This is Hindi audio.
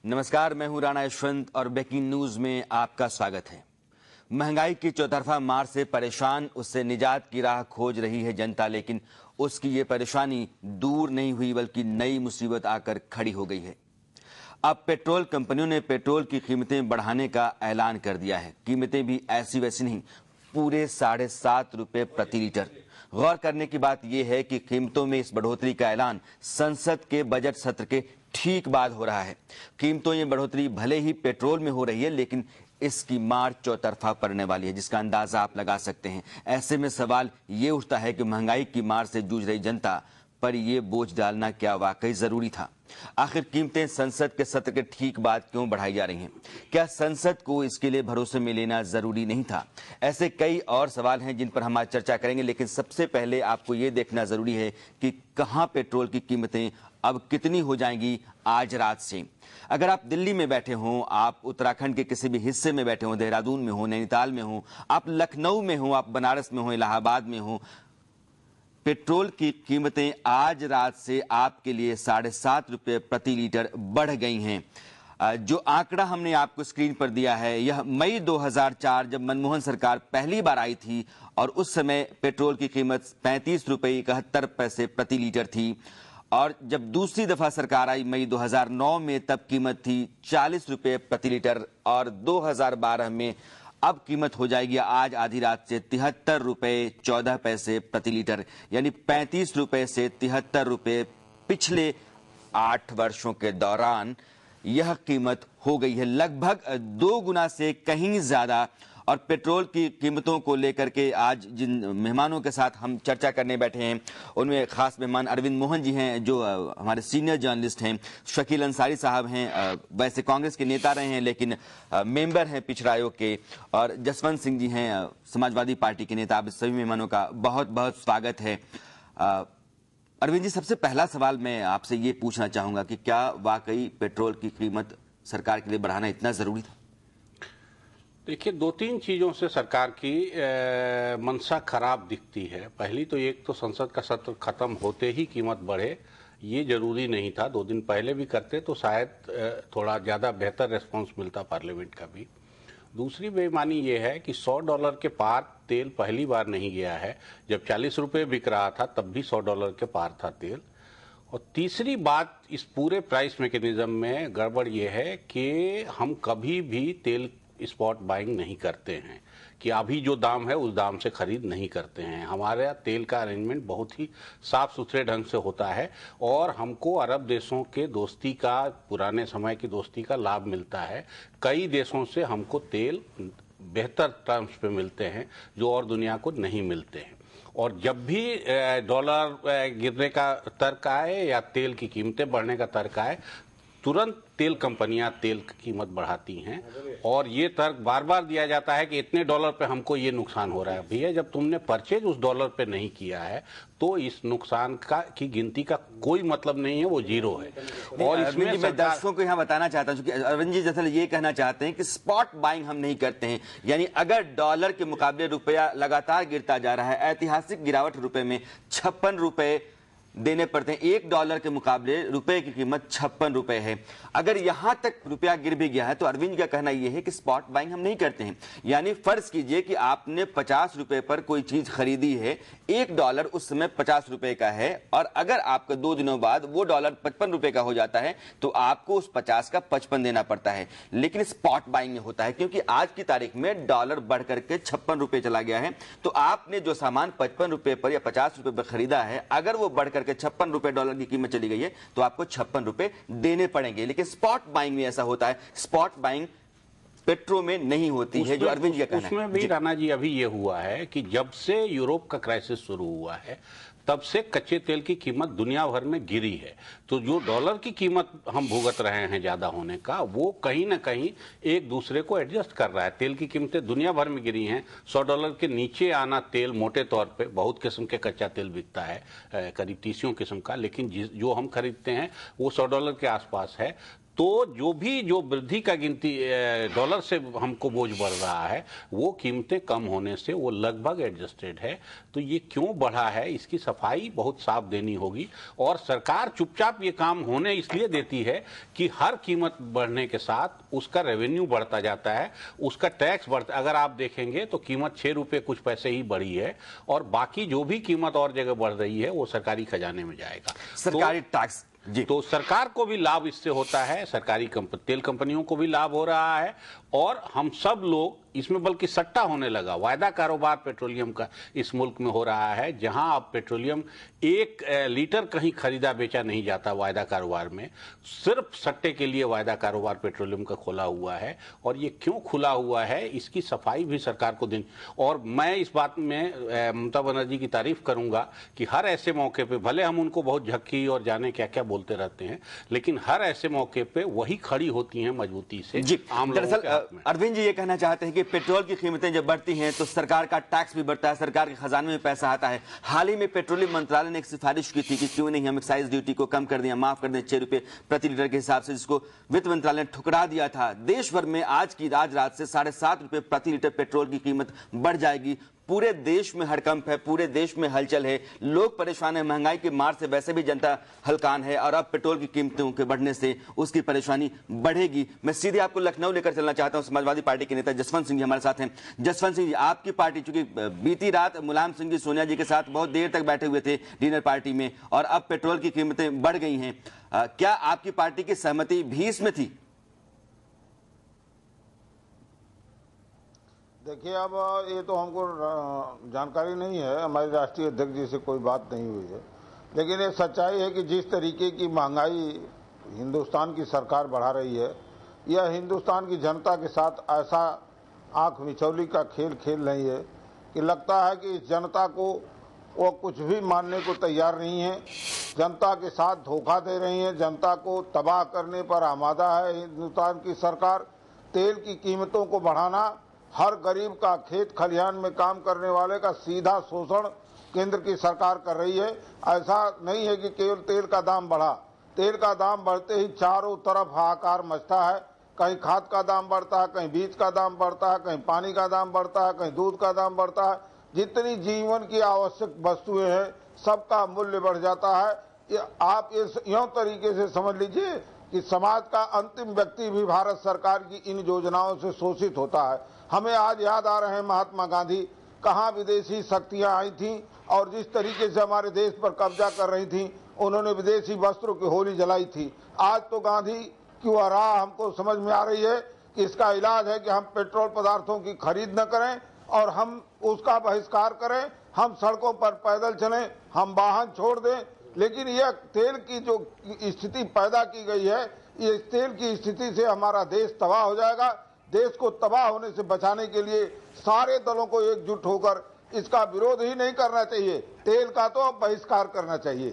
नमस्कार, मैं हूं राणा यशवंत और ब्रेकिंग न्यूज में आपका स्वागत है। महंगाई की चौतरफा मार से परेशान, उससे निजात की राह खोज रही है जनता, लेकिन उसकी ये परेशानी दूर नहीं हुई बल्कि नई मुसीबत आकर खड़ी हो गई है। अब पेट्रोल कंपनियों ने पेट्रोल की कीमतें बढ़ाने का ऐलान कर दिया है। कीमतें भी ऐसी वैसी नहीं, पूरे 7.5 रुपए प्रति लीटर। गौर करने की बात यह है कि कीमतों में इस बढ़ोतरी का ऐलान संसद के बजट सत्र के ठीक बाद हो रहा है। कीमतों में बढ़ोतरी भले ही पेट्रोल में हो रही है, लेकिन इसकी मार चौतरफा पड़ने वाली है, जिसका अंदाजा आप लगा सकते हैं। ऐसे में सवाल ये उठता है कि महंगाई की मार से जूझ रही जनता पर यह बोझ डालना क्या वाकई जरूरी था? आखिर कीमतें संसद के सत्र के ठीक बाद क्यों बढ़ाई जा रही हैं? क्या संसद को इसके लिए भरोसे में लेना जरूरी नहीं था? ऐसे कई और सवाल हैं जिन पर हम आज चर्चा करेंगे, लेकिन सबसे पहले आपको ये देखना जरूरी है कि कहां पेट्रोल की कीमतें अब कितनी हो जाएंगी आज रात से। अगर आप दिल्ली में बैठे हों, आप उत्तराखंड के किसी भी हिस्से में बैठे हों, देहरादून में हो, नैनीताल में हो, आप लखनऊ में हो, आप बनारस में हो, इलाहाबाद में हो, पेट्रोल की कीमतें आज रात से आपके लिए 7.5 रुपए प्रति लीटर बढ़ गई हैं। जो आंकड़ा हमने आपको स्क्रीन पर दिया है, यह मई 2004 जब मनमोहन सरकार पहली बार आई थी और उस समय पेट्रोल की कीमत 35 रुपए 71 पैसे प्रति लीटर थी। और जब दूसरी दफा सरकार आई मई 2009 में, तब कीमत थी 40 रुपए प्रति लीटर और 2012 में अब कीमत हो जाएगी आज आधी रात से 73 रुपए 14 पैसे प्रति लीटर, यानी 35 रुपए से 73 रुपए पिछले 8 वर्षों के दौरान यह कीमत हो गई है, लगभग 2 गुना से कहीं ज्यादा। और पेट्रोल की कीमतों को लेकर के आज जिन मेहमानों के साथ हम चर्चा करने बैठे हैं, उनमें खास मेहमान अरविंद मोहन जी हैं, जो हमारे सीनियर जर्नलिस्ट हैं। शकील अंसारी साहब हैं, वैसे कांग्रेस के नेता रहे हैं लेकिन मेंबर हैं पिछड़ा आयोग के। और जसवंत सिंह जी हैं, समाजवादी पार्टी के नेता। आप सभी मेहमानों का बहुत बहुत स्वागत है। अरविंद जी, सबसे पहला सवाल मैं आपसे ये पूछना चाहूंगा कि क्या वाकई पेट्रोल की कीमत सरकार के लिए बढ़ाना इतना जरूरी था? देखिए, 2-3 चीजों से सरकार की मंशा खराब दिखती है। पहली तो एक तो संसद का सत्र खत्म होते ही कीमत बढ़े, ये जरूरी नहीं था। 2 दिन पहले भी करते तो शायद थोड़ा ज्यादा बेहतर रेस्पॉन्स मिलता पार्लियामेंट का भी। दूसरी बेईमानी ये है कि $100 के पार तेल पहली बार नहीं गया है। जब 40 रुपए बिक रहा था तब भी $100 के पार था तेल। और तीसरी बात, इस पूरे प्राइस मैकेनिज्म में गड़बड़ ये है कि हम कभी भी तेल स्पॉट बाइंग नहीं करते हैं कि अभी जो दाम है उस दाम से खरीद नहीं करते हैं। हमारे तेल का अरेंजमेंट बहुत ही साफ सुथरे ढंग से होता है और हमको अरब देशों के दोस्ती का, पुराने समय की दोस्ती का लाभ मिलता है। कई देशों से हमको तेल बेहतर टर्म्स पे मिलते हैं जो और दुनिया को नहीं मिलते हैं। और जब भी डॉलर गिरने का तर्क आए या तेल की कीमतें बढ़ने का तर्क आए, तुरंत तेल कंपनियां तेल की कीमत बढ़ाती हैं और ये तर्क बार बार दिया जाता है कि इतने डॉलर पे हमको ये नुकसान हो रहा है। भैया, जब तुमने परचेज उस डॉलर पे नहीं किया है तो इस नुकसान का की गिनती का कोई मतलब नहीं है, वो जीरो है। और इसमें मैं दर्शकों को यहाँ बताना चाहता हूँ कि अरविंद जी दरअसल ये कहना चाहते हैं कि स्पॉट बाइंग हम नहीं करते हैं, यानी अगर डॉलर के मुकाबले रुपया लगातार गिरता जा रहा है, ऐतिहासिक गिरावट रुपए में 56 रुपए देने पड़ते हैं। $1 के मुकाबले रुपए की कीमत 56 रुपए है। अगर यहां तक रुपया गिर भी गया है तो अरविंद का कहना यह है कि स्पॉट बाइंग हम नहीं करते हैं। यानी फर्ज कीजिए कि आपने 50 रुपए पर कोई चीज खरीदी है, $1 उस समय 50 रुपए का है, और अगर आपका 2 दिनों बाद वो डॉलर 55 रुपए का हो जाता है तो आपको उस 50 का 55 देना पड़ता है। लेकिन स्पॉट बाइंग में होता है क्योंकि आज की तारीख में डॉलर बढ़ करके 56 रुपए चला गया है, तो आपने जो सामान 55 रुपए पर या 50 रुपए पर खरीदा है, अगर वो बढ़कर 56 रुपए डॉलर की कीमत चली गई है तो आपको 56 रुपए देने पड़ेंगे। लेकिन स्पॉट बाइंग में ऐसा होता है, स्पॉट बाइंग पेट्रो में नहीं होती है, जो अरविंद जी का कहना है। उसमें भी राणा जी अभी ये हुआ है कि जब से यूरोप का क्राइसिस शुरू हुआ है तब से कच्चे तेल की कीमत दुनिया भर में गिरी है। तो जो डॉलर की कीमत हम भुगत रहे हैं ज्यादा होने का, वो कहीं ना कहीं एक दूसरे को एडजस्ट कर रहा है। तेल की कीमतें दुनिया भर में गिरी हैं। $100 के नीचे आना तेल मोटे तौर पे, बहुत किस्म के कच्चा तेल बिकता है, करीब 30 किस्म का, लेकिन जो हम खरीदते हैं वो $100 के आसपास है। तो जो वृद्धि का गिनती डॉलर से हमको बोझ बढ़ रहा है, वो कीमतें कम होने से वो लगभग एडजस्टेड है। तो ये क्यों बढ़ा है, इसकी सफाई बहुत साफ देनी होगी। और सरकार चुपचाप ये काम होने इसलिए देती है कि हर कीमत बढ़ने के साथ उसका रेवेन्यू बढ़ता जाता है, उसका टैक्स बढ़ता। अगर आप देखेंगे तो कीमत 6 रुपये कुछ पैसे ही बढ़ी है, और बाकी जो भी कीमत और जगह बढ़ रही है वो सरकारी खजाने में जाएगा। सरकारी टैक्स जी। तो सरकार को भी लाभ इससे होता है, सरकारी तेल कंपनियों को भी लाभ हो रहा है, और हम सब लोग इसमें, बल्कि सट्टा होने लगा। वायदा कारोबार पेट्रोलियम का इस मुल्क में हो रहा है, जहां अब पेट्रोलियम 1 लीटर कहीं खरीदा बेचा नहीं जाता वायदा कारोबार में, सिर्फ सट्टे के लिए वायदा कारोबार पेट्रोलियम का खुला हुआ है। और ये क्यों खुला हुआ है, इसकी सफाई भी सरकार को देनी। और मैं इस बात में ममता बनर्जी की तारीफ करूंगा कि हर ऐसे मौके पे, भले हम उनको बहुत झक्की और जाने क्या क्या बोलते रहते हैं, लेकिन हर ऐसे मौके पे वही खड़ी होती हैं मजबूती से जी। आम लोगों के हाथ में। अरविंद जी ये कहना चाहते हैं कि पेट्रोल की कीमतें जब बढ़ती हैं तो सरकार का टैक्स भी बढ़ता है, सरकार के खजाने में पैसा आता है। हाल ही में पेट्रोलियम मंत्रालय ने एक सिफारिश की थी कि क्यों नहीं हम एक्साइज ड्यूटी को कम कर दें, माफ कर दें 6 रुपए प्रति लीटर के हिसाब से, जिसको वित्त मंत्रालय ने ठुकरा दिया था। देश भर में आज रात से 7.5 रुपए प्रति लीटर पेट्रोल की कीमत बढ़ जाएगी। पूरे देश में हड़कंप है, पूरे देश में हलचल है, लोग परेशान है। महंगाई की मार से वैसे भी जनता हलकान है, और अब पेट्रोल की कीमतों के बढ़ने से उसकी परेशानी बढ़ेगी। मैं सीधे आपको लखनऊ लेकर चलना चाहता हूं। समाजवादी पार्टी के नेता जसवंत सिंह जी हमारे साथ हैं। जसवंत सिंह जी, आपकी पार्टी चूंकि बीती रात मुलायम सिंह जी सोनिया जी के साथ बहुत देर तक बैठे हुए थे डिनर पार्टी में, और अब पेट्रोल की कीमतें बढ़ गई हैं, क्या आपकी पार्टी की सहमति भी इसमें थी? देखिए, अब ये तो हमको जानकारी नहीं है, हमारे राष्ट्रीय अध्यक्ष जी से कोई बात नहीं हुई है, लेकिन ये सच्चाई है कि जिस तरीके की महंगाई हिंदुस्तान की सरकार बढ़ा रही है, यह हिंदुस्तान की जनता के साथ ऐसा आंख मिचौली का खेल खेल रही है कि लगता है कि इस जनता को वो कुछ भी मानने को तैयार नहीं है। जनता के साथ धोखा दे रही है, जनता को तबाह करने पर आमादा है हिंदुस्तान की सरकार। तेल की कीमतों को बढ़ाना, हर गरीब का खेत खलिहान में काम करने वाले का सीधा शोषण केंद्र की सरकार कर रही है। ऐसा नहीं है कि केवल तेल का दाम बढ़ा, तेल का दाम बढ़ते ही चारों तरफ हाहाकार मचता है। कहीं खाद का दाम बढ़ता है, कहीं बीज का दाम बढ़ता है, कहीं पानी का दाम बढ़ता है, कहीं दूध का दाम बढ़ता है। जितनी जीवन की आवश्यक वस्तुएं हैं सबका मूल्य बढ़ जाता है। आप इस यूं तरीके से समझ लीजिए कि समाज का अंतिम व्यक्ति भी भारत सरकार की इन योजनाओं से शोषित होता है। हमें आज याद आ रहे हैं महात्मा गांधी, कहाँ विदेशी शक्तियां आई थीं और जिस तरीके से हमारे देश पर कब्जा कर रही थीं, उन्होंने विदेशी वस्त्रों की होली जलाई थी। आज तो गांधी की वह राह हमको समझ में आ रही है कि इसका इलाज है कि हम पेट्रोल पदार्थों की खरीद न करें और हम उसका बहिष्कार करें, हम सड़कों पर पैदल चलें, हम वाहन छोड़ दें। लेकिन यह तेल की जो स्थिति पैदा की गई है, इस तेल की स्थिति से हमारा देश तबाह हो जाएगा। देश को तबाह होने से बचाने के लिए सारे दलों को एकजुट होकर इसका विरोध ही नहीं करना चाहिए, तेल का तो बहिष्कार करना चाहिए।